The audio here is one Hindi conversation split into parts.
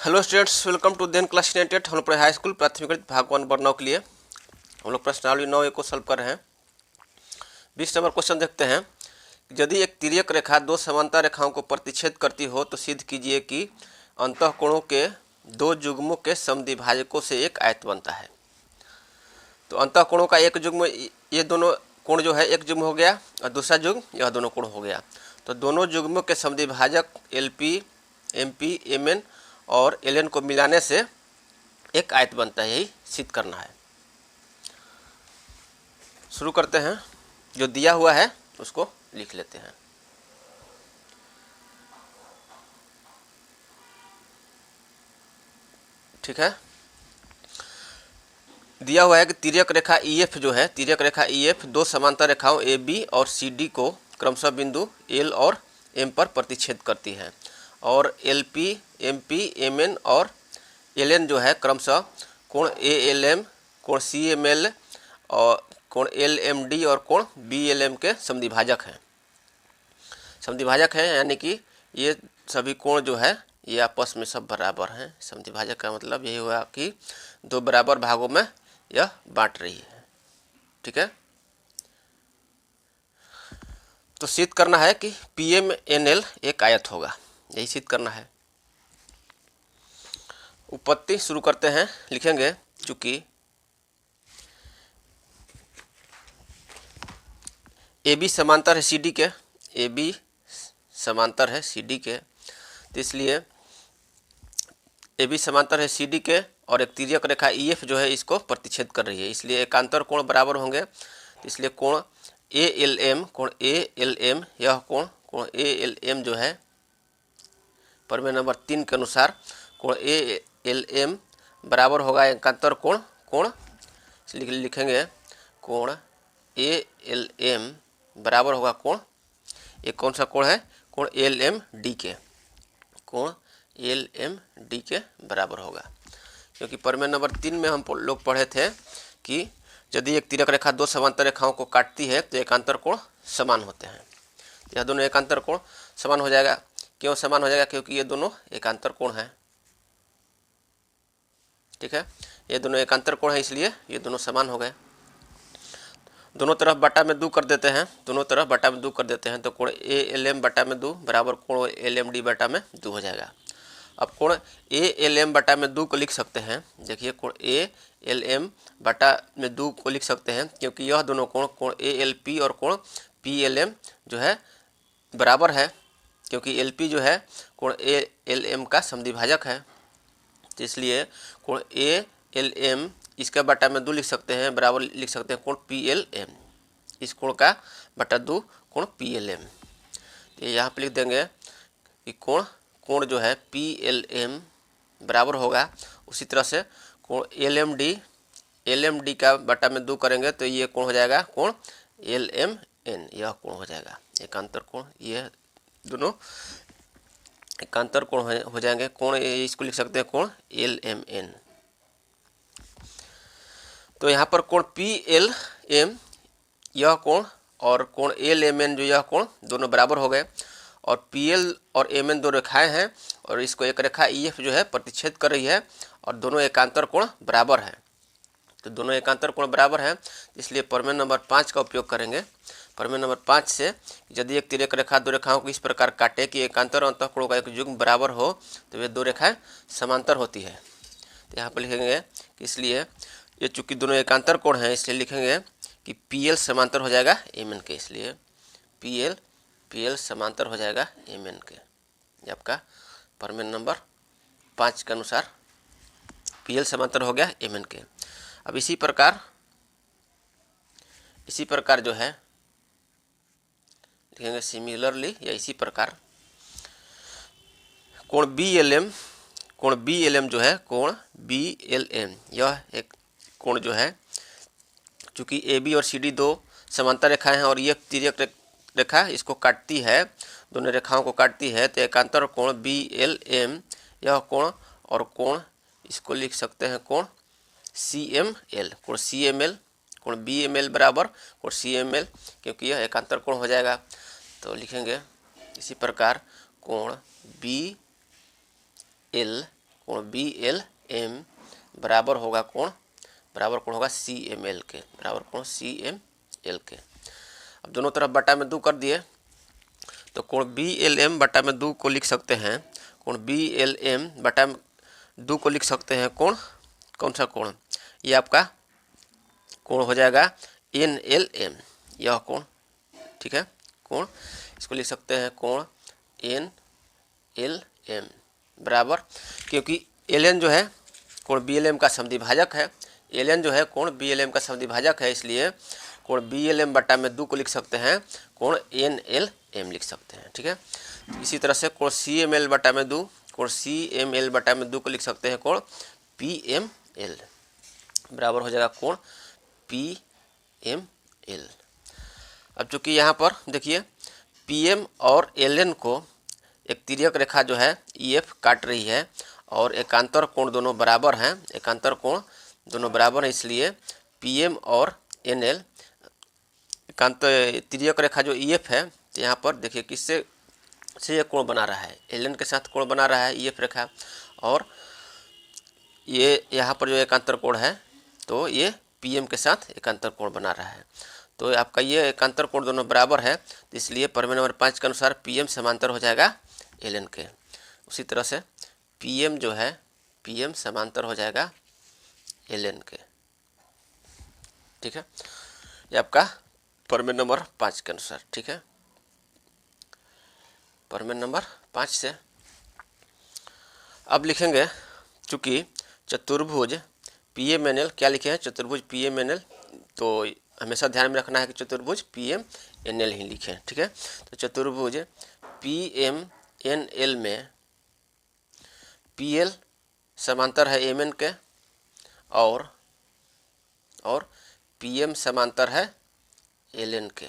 Hello students, welcome to then class 98। हम लोग पढ़े हाई स्कूल प्राथमिक गणित भाग 1 वर्ग 9 के लिए। हम लोग प्रश्नावली 9 को सॉल्व कर रहे हैं। 20 नंबर क्वेश्चन देखते हैं। यदि एक तिर्यक रेखा दो समांतर रेखाओं को प्रतिच्छेद करती हो तो सिद्ध कीजिए कि अंतःकोणों के दो युग्मों के समद्विभाजकों से एक आयत बनता है। तो अंतःकोणों का एक युग्म, ये दोनों कोण जो है एक युग्म हो गया, और दूसरा युग्म यह दोनों कोण हो गया। तो दोनों युग्मों के समद्विभाजक LP, MP, MN और LN को मिलाने से एक आयत बनता है, यही सिद्ध करना है। शुरू करते हैं। जो दिया हुआ है उसको लिख लेते हैं। ठीक है, दिया हुआ है कि तिर्यक रेखा EF जो है, तिर्यक रेखा EF दो समांतर रेखाओं AB और CD को क्रमशः बिंदु L और M पर प्रतिच्छेद करती है, और LP, MP, MN और LN जो है क्रमशः कोण ALM, कोण CML और कोण LMD और कोण BLM के समद्विभाजक हैं। समद्विभाजक हैं यानी कि ये सभी कोण जो है ये आपस में सब बराबर हैं। समद्विभाजक का मतलब यही हुआ कि दो बराबर भागों में यह बांट रही है। ठीक है, तो सिद्ध करना है कि PMNL एक आयत होगा, यही सिद्ध करना है। उत्पत्ति शुरू करते हैं। लिखेंगे चूंकि AB समांतर है CD के, AB समांतर है CD के, तो इसलिए AB समांतर है CD के और एक तिर्यक रेखा EF जो है इसको प्रतिच्छेद कर रही है, इसलिए एकांतर कोण बराबर होंगे। तो इसलिए कोण ALM, यह कोण ALM जो है प्रमेय नंबर 3 के अनुसार कोण ALM बराबर होगा एकांतर कोण इसलिए लिखेंगे कोण ALM बराबर होगा कोण, एक कौन सा कोण है, कोण LMD के, कोण LMD के बराबर होगा। क्योंकि प्रमेय नंबर 3 में हम लोग पढ़े थे कि यदि एक तिर्यक रेखा दो समांतर रेखाओं को काटती है तो एकांतर कोण समान होते हैं। यह दोनों एकांतर कोण समान हो जाएगा। क्यों समान हो जाएगा? क्योंकि ये दोनों एकांतर कोण हैं। ठीक है, ये दोनों एकांतर कोण है इसलिए ये दोनों समान हो गए। दोनों तरफ बटा में 2 कर देते हैं, दोनों तरफ बटा में 2 कर देते हैं, तो कोण ALM बटा में 2 बराबर कोण LMD बटा में 2 हो जाएगा। अब कोण ALM बटा में 2 को लिख सकते हैं। देखिए कोण ALM बटा में 2 को लिख सकते हैं क्योंकि यह दोनों कोण ALP और कोण PLM जो है बराबर है, क्योंकि LP जो है कोण ALM का समद्विभाजक है। तो इसलिए कोण ALM इसका बटा में 2 लिख सकते हैं, बराबर लिख सकते हैं कोण PLM, इस कोण का बटा 2 कोण PLM। तो यहाँ पे लिख देंगे कि कोण जो है PLM बराबर होगा, उसी तरह से कोण LMD का बटा में 2 करेंगे तो ये कोण हो जाएगा कोण LMN, यह कोण हो जाएगा एकांतर कोण। ये दोनों एकांतर कोण हो जाएंगे। कोण इसको लिख सकते हैं कोण LMN। तो यहाँ पर कोण PLM यह कोण और कोण LMN जो यह कोण दोनों बराबर हो गए, और PL और MN दो रेखाएं हैं और इसको एक रेखा EF जो है प्रतिच्छेद कर रही है, और दोनों एकांतर कोण बराबर हैं। तो दोनों एकांतर कोण बराबर हैं, इसलिए प्रमेय नंबर 5 का उपयोग करेंगे। प्रमेय नंबर 5 से यदि एक तिर्यक रेखा दो रेखाओं को इस प्रकार काटे कि एकांतर और अंतःकोणों का एक युग्म बराबर हो तो वे दो रेखाएं समांतर होती है। तो यहाँ पर लिखेंगे कि इसलिए ये चूंकि दोनों एकांतर कोण हैं इसलिए लिखेंगे कि PL समांतर हो जाएगा MN के, इसलिए PL समांतर हो जाएगा MN के। ये आपका प्रमेय नंबर 5 के अनुसार PL समांतर हो गया MN के। अब इसी प्रकार जो है लिखेंगे सिमिलरली, या इसी प्रकार कोण BLM जो है कोण BLM, यह एक कोण जो है चूंकि AB और CD दो समांतर रेखाएं हैं और ये तिर्यक रेखा इसको काटती है, दोनों रेखाओं को काटती है, तो एकांतर कोण BLM यह कोण, और कोण इसको लिख सकते हैं कोण CML, कोण CML, कोण BML बराबर कोण CML, क्योंकि यह एकांतर कोण हो जाएगा। तो लिखेंगे इसी प्रकार कोण BL कोण BLM बराबर होगा कोण होगा CML के, बराबर कोण CML के। अब दोनों तरफ बटा में 2 कर दिए तो कोण BLM बटा में 2 को लिख सकते हैं, कोण BLM बटा में 2 को लिख सकते हैं कोण, कौन सा कोण, ये आपका कोण हो जाएगा NLM, यह कोण, ठीक है, कोण इसको लिख सकते हैं कोण NLM बराबर, क्योंकि LN जो है कोण BLM का समद्विभाजक है, LN जो है कोण BLM का समद्विभाजक है, इसलिए कोण BLM बटा में 2 को लिख सकते हैं कोण NLM लिख सकते हैं, ठीक है। इसी तरह से कोण CML बटा में 2, कोण CML बटा में 2 को लिख सकते हैं कोण PML बराबर हो जाएगा कोण PML। अब चूंकि यहाँ पर देखिए PM और LN को एक तिर्यक रेखा जो है EF काट रही है और एकांतर कोण दोनों बराबर हैं, एकांतर कोण दोनों बराबर हैं, इसलिए PM और NL एकांत तिर्यक रेखा जो EF है, तो यहाँ पर देखिए किससे से ये कोण बना रहा है, LN के साथ कोण बना रहा है EF रेखा, और ये यहाँ पर जो एकांतर कोण है तो ये PM के साथ एकांतर कोण बना रहा है। तो आपका ये एकांतर कोण दोनों बराबर है, तो इसलिए प्रमेय नंबर 5 के अनुसार PM समांतर हो जाएगा LN के। उसी तरह से PM जो है PM समांतर हो जाएगा LN के, ठीक है, ये आपका प्रमेय नंबर 5 के अनुसार, ठीक है। प्रमेय नंबर 5 से अब लिखेंगे, चूँकि चतुर्भुज PMNL, क्या लिखे हैं, चतुर्भुज PMNL, तो हमेशा ध्यान में रखना है कि चतुर्भुज PMNL ही लिखें, ठीक है। तो चतुर्भुज PMNL में PL समांतर है MN के और PM समांतर है LN के।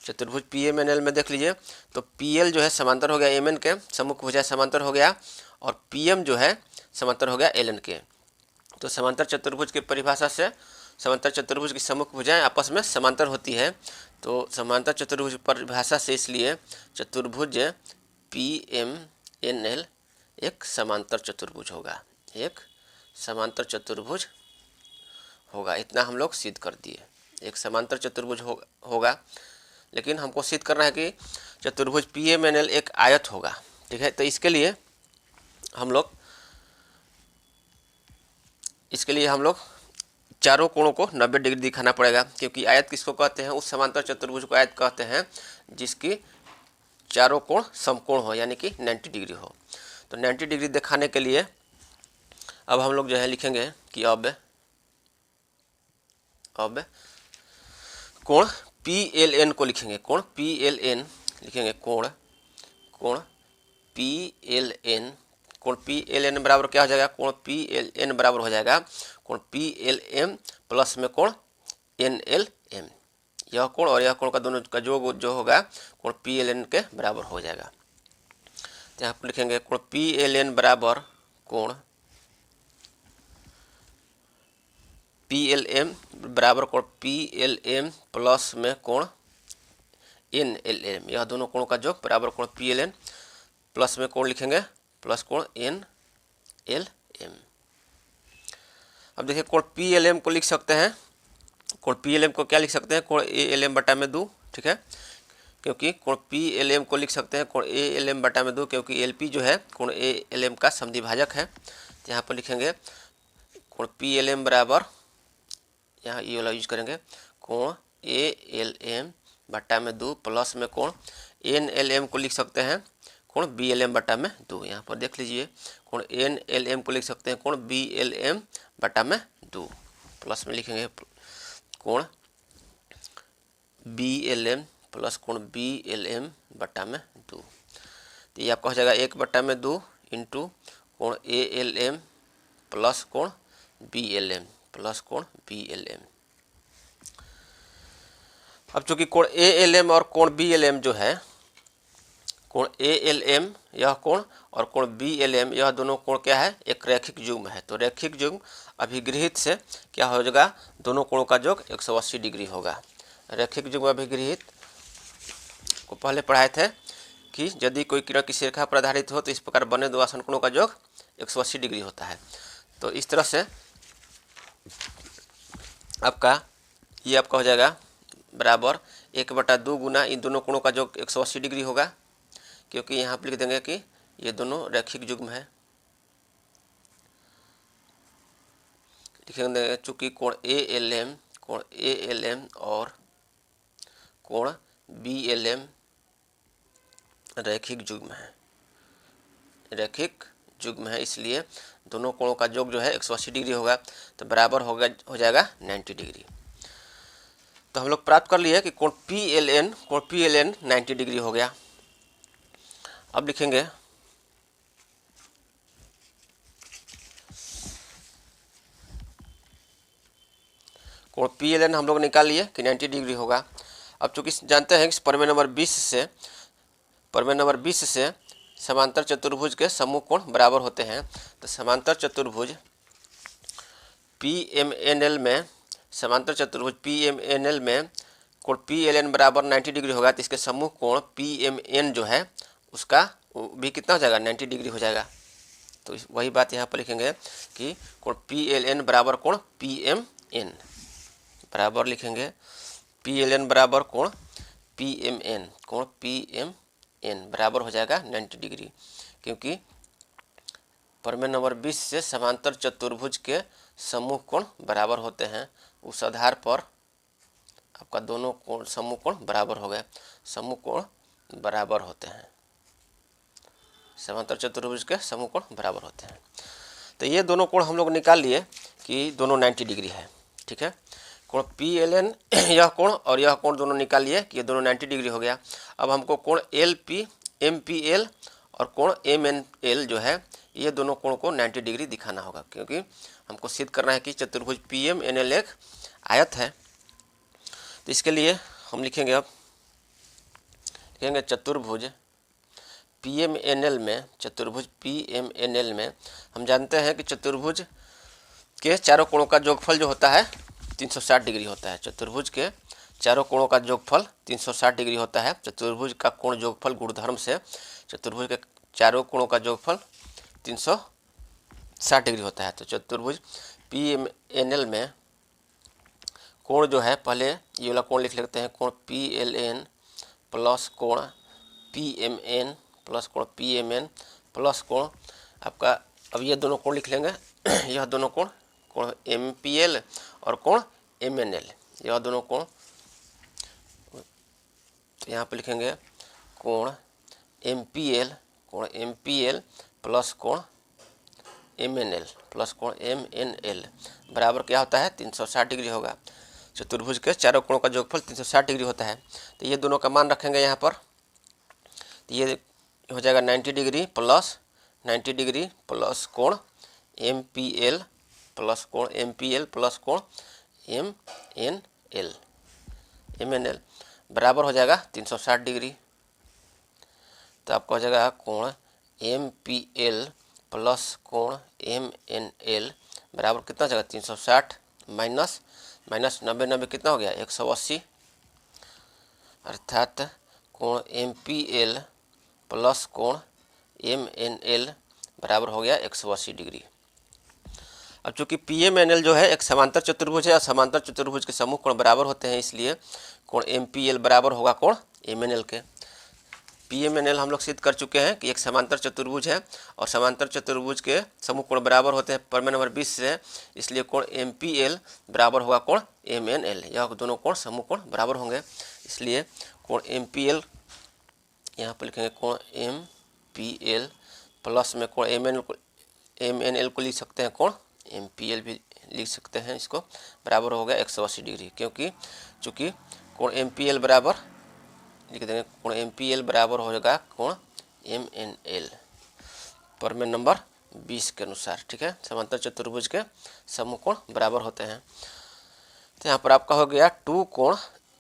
चतुर्भुज PMNL में देख लीजिए तो PL जो है समांतर हो गया MN के, सम्मुख भुजा समांतर हो गया, और PM जो है समांतर हो गया LN के। तो समांतर चतुर्भुज की परिभाषा से समांतर चतुर्भुज की सम्मुख भुजाएं आपस में समांतर होती है, तो समांतर चतुर्भुज परिभाषा से इसलिए चतुर्भुज PMNL एक समांतर चतुर्भुज होगा, एक समांतर चतुर्भुज होगा। इतना हम लोग सिद्ध कर दिए, एक समांतर चतुर्भुज होगा। लेकिन हमको सिद्ध करना है कि चतुर्भुज PMNL एक आयत होगा, ठीक है। तो इसके लिए हम लोग चारों कोणों को 90 डिग्री दिखाना पड़ेगा, क्योंकि आयत किसको कहते हैं, उस समांतर चतुर्भुज को आयत कहते हैं जिसकी चारों कोण समकोण हो, यानी कि 90 डिग्री हो। तो 90 डिग्री दिखाने के लिए अब हम लोग जो है लिखेंगे कि अब कोण PLN को लिखेंगे, कोण PLN लिखेंगे, कोण PLN बराबर क्या हो जाएगा, कोण PLN बराबर हो जाएगा कोण PLM प्लस में कोण NLM, यह कोण और यह कोण का दोनों का जो होगा कोण PLN के बराबर हो जाएगा। तो यहाँ पर लिखेंगे कोण PLN बराबर कोण PLM बराबर कोण PLM प्लस में कोण NLM, यह दोनों कोणों का योग बराबर कोण PLN प्लस में कोण लिखेंगे प्लस कोण NLM। अब देखिए कोण PLM को लिख सकते हैं, कोण PLM को क्या लिख सकते हैं, कोण ALM बटा में 2, ठीक है, क्योंकि कोण PLM को लिख सकते हैं कोण ALM बटा में 2, क्योंकि LP जो है कोण ALM का समद्विभाजक है। तो यहाँ पर लिखेंगे कोण PLM बराबर, यहाँ ये वाला यूज करेंगे, कोण ALM बटा में 2 प्लस में कोण NLM को लिख सकते हैं कोण BLM बटा में 2। यहाँ पर देख लीजिए कोण NLM को लिख सकते हैं कोण BLM बटा में 2, प्लस में लिखेंगे कोण BLM प्लस कोण BLM बटा में 2। तो ये आपका हो जाएगा 1 बटा में 2 इंटू कोण ALM प्लस कोण BLM प्लस कोण BLM। अब चूंकि कोण ALM और कोण BLM जो है, कोण ALM यह कोण और कोण BLM यह दोनों कोण क्या है, एक रैखिक युग्म है। तो रैखिक युग्म अभिगृहित से क्या हो जाएगा, दोनों कोणों का योग 180 डिग्री होगा। रैखिक युग्म अभिगृहित को पहले पढ़ाए थे, कि यदि कोई किरण किसी रेखा पर आधारित हो तो इस प्रकार बने दो आसन कोणों का योग 180 डिग्री होता है। तो इस तरह से आपका ये आपका हो जाएगा बराबर 1/2 गुना इन दोनों कोणों का योग 180 डिग्री होगा, क्योंकि यहाँ पर लिख देंगे कि ये दोनों रैखिक युग्म है। लिखेंगे चूँकि कोण ALM और कोण BLM रैखिक युग्म है, रैखिक युग्म है, इसलिए दोनों कोणों का योग जो है 180 डिग्री होगा, तो बराबर हो जाएगा 90 डिग्री। तो हम लोग प्राप्त कर लिए कि कोण PLN 90 डिग्री हो गया। अब लिखेंगे कोण PLN हम लोग निकाल लिए कि 90 डिग्री होगा। अब चूंकि जानते हैं कि प्रमेय नंबर 20 से समांतर चतुर्भुज के समूह कोण बराबर होते हैं। तो समांतर चतुर्भुज PMNL में कोण PLN बराबर 90 डिग्री होगा, तो इसके समूह कोण PMN जो है उसका भी कितना हो जाएगा, 90 डिग्री हो जाएगा। तो वही बात यहाँ पर लिखेंगे कि कोण PLN बराबर कोण PMN बराबर लिखेंगे PLN बराबर कोण PMN बराबर हो जाएगा 90 डिग्री, क्योंकि प्रमेय नंबर 20 से समांतर चतुर्भुज के समूह कोण बराबर होते हैं। उस आधार पर आपका दोनों कोण समूह कोण बराबर हो गए, समूह कोण बराबर होते हैं, समांतर चतुर्भुज के समूह कोण बराबर होते हैं। तो ये दोनों कोण हम लोग निकाल लिए कि दोनों 90 डिग्री है। ठीक है, कोण PLN यह कोण और यह कोण दोनों निकाल लिए कि ये दोनों 90 डिग्री हो गया। अब हमको कोण MPL और कोण MNL जो है ये दोनों कोण को 90 डिग्री दिखाना होगा, क्योंकि हमको सिद्ध करना है कि चतुर्भुज PMNL एक आयत है। तो इसके लिए हम लिखेंगे, अब लिखेंगे चतुर्भुज PMNL में हम जानते हैं कि चतुर्भुज के चारों कोणों का योगफल जो होता है 360 डिग्री होता है। चतुर्भुज के चारों कोणों का योगफल 360 डिग्री होता है। चतुर्भुज का कोण योगफल गुणधर्म से चतुर्भुज के चारों कोणों का योगफल 360 डिग्री होता है। तो चतुर्भुज PMNL में कोण जो है, पहले ये वाला कोण लिख लेते हैं, कोण PLN प्लस कोण PMN प्लस कोण PMN प्लस कोण आपका, अब ये दोनों कोण लिख लेंगे यह दोनों कोण MPL और कोण MNL, यह दोनों कोण। तो यहाँ पे लिखेंगे कोण MPL प्लस कोण MNL प्लस कोण MNL बराबर क्या होता है, 360 डिग्री होगा। चतुर्भुज के चारों कोणों का योगफल 360 डिग्री होता है। तो ये दोनों का मान रखेंगे यहाँ पर, तो ये हो जाएगा 90 डिग्री प्लस कोण MPL प्लस कोण MPL प्लस कोण MNL बराबर हो जाएगा 360 डिग्री। तो आपका हो जाएगा कोण MPL प्लस कोण MNL बराबर कितना हो जाएगा, 360 माइनस 90 कितना हो गया, 180, अर्थात कोण MPL प्लस कोण MNL बराबर हो गया 180 डिग्री। अब चूंकि PMNL जो है एक समांतर चतुर्भुज है और समांतर चतुर्भुज के समूह कोण बराबर होते हैं, इसलिए कोण MPL बराबर होगा कोण MNL के। PMNL हम लोग सिद्ध कर चुके हैं कि एक समांतर चतुर्भुज है और समांतर चतुर्भुज के समूह कोण बराबर होते हैं प्रमेय नंबर 20 से, इसलिए कोण MPL बराबर होगा कोण MNL, यह दोनों कोण समूह कोण बराबर होंगे। इसलिए कोण MPL यहाँ पर लिखेंगे कोण MPL प्लस में कोण MNL को लिख सकते हैं, कोण MPL भी लिख सकते हैं, इसको बराबर हो गया 180 डिग्री, क्योंकि चूँकि कोण MPL बराबर लिख देंगे, कोण MPL बराबर हो जाएगा कोण MNL प्रमेय नंबर 20 के अनुसार। ठीक है, समांतर चतुर्भुज के समूह कोण बराबर होते हैं। तो यहाँ पर आपका हो गया 2 कोण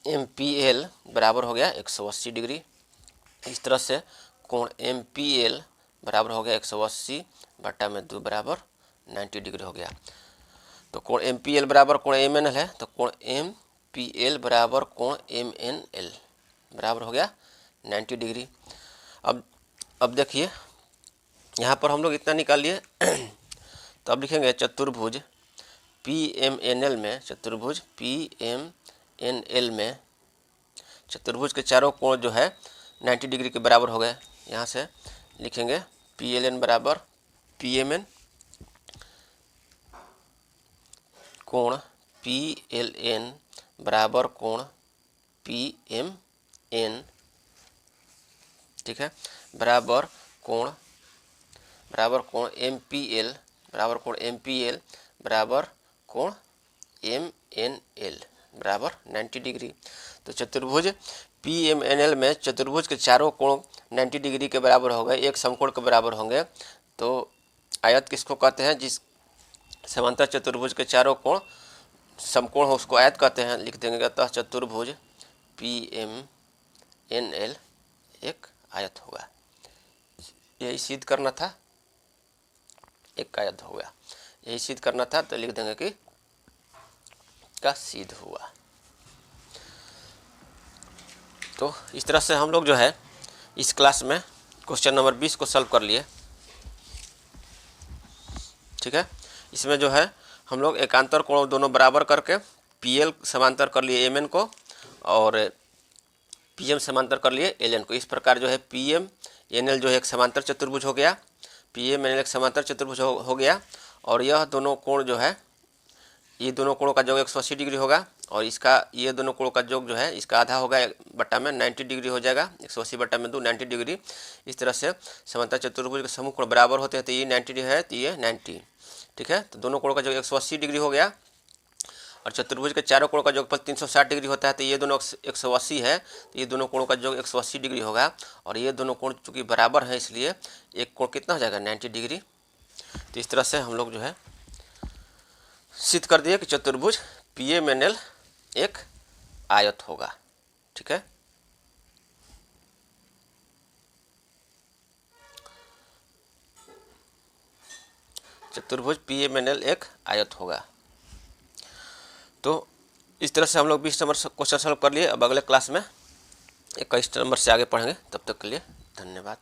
MPL बराबर हो गया 180 डिग्री। इस तरह से कोण MPL बराबर हो गया 180 बटा में 2 बराबर 90 डिग्री हो गया। तो कोण MPL बराबर कोण MNL है, तो कोण MPL बराबर कोण MNL बराबर हो गया 90 डिग्री। अब देखिए यहाँ पर हम लोग इतना निकाल लिए तो अब लिखेंगे चतुर्भुज PMNL में, चतुर्भुज PMNL में चतुर्भुज के चारों कोण जो है 90 डिग्री के बराबर हो गए। यहाँ से लिखेंगे PLN बराबर PMN, कोण PLN बराबर कोण PMN, ठीक है, बराबर कोण MPL बराबर कोण MPL बराबर कोण MNL बराबर 90 डिग्री। तो चतुर्भुज PMNL में चतुर्भुज के चारों कोण 90 डिग्री के बराबर हो गए, एक समकोण के बराबर होंगे। तो आयत किसको कहते हैं? जिस समांतर चतुर्भुज के चारों कोण समकोण हो उसको आयत कहते हैं। लिख देंगे अतः चतुर्भुज PMNL एक आयत होगा। यही सिद्ध करना था, एक आयत हो गया, यही सिद्ध करना था, तो लिख देंगे कि का सिद्ध हुआ। तो इस तरह से हम लोग जो है इस क्लास में क्वेश्चन नंबर 20 को सॉल्व कर लिए, ठीक है। इसमें जो है हम लोग एकांतर कोण दोनों बराबर करके PL समांतर कर लिए MN को और PM समांतर कर लिए LN को। इस प्रकार जो है PMNL जो है एक समांतर चतुर्भुज हो गया, PMNL एक समांतर चतुर्भुज हो गया। और यह दोनों कोण जो है, ये दोनों कोणों का योग 180 डिग्री होगा और इसका ये दोनों कोणों का योग जो है इसका आधा होगा बट्टा में 90 डिग्री हो जाएगा, 180 बट्टा में 2 90 डिग्री। इस तरह से समांतर चतुर्भुज के समूह कोण बराबर होते हैं, तो ये 90 है तो ये 90, ठीक है। तो दोनों कोणों का योग 180 डिग्री हो गया और चतुर्भुज के चारों कोणों का योगफल 360 डिग्री होता है, तो ये दोनों 180 है, तो ये दोनों कोणों का योग 180 डिग्री होगा। और ये दोनों कोण चूँकि बराबर है इसलिए एक कोण कितना हो जाएगा? 90 डिग्री। तो इस तरह से हम लोग जो है सिद्ध कर दिए कि चतुर्भुज PMNL एक आयत होगा, ठीक है। चतुर्भुज PMNL एक आयत होगा। तो इस तरह से हम लोग 20 नंबर क्वेश्चन सॉल्व कर लिए। अब अगले क्लास में 21 नंबर से आगे पढ़ेंगे। तब तक के लिए धन्यवाद।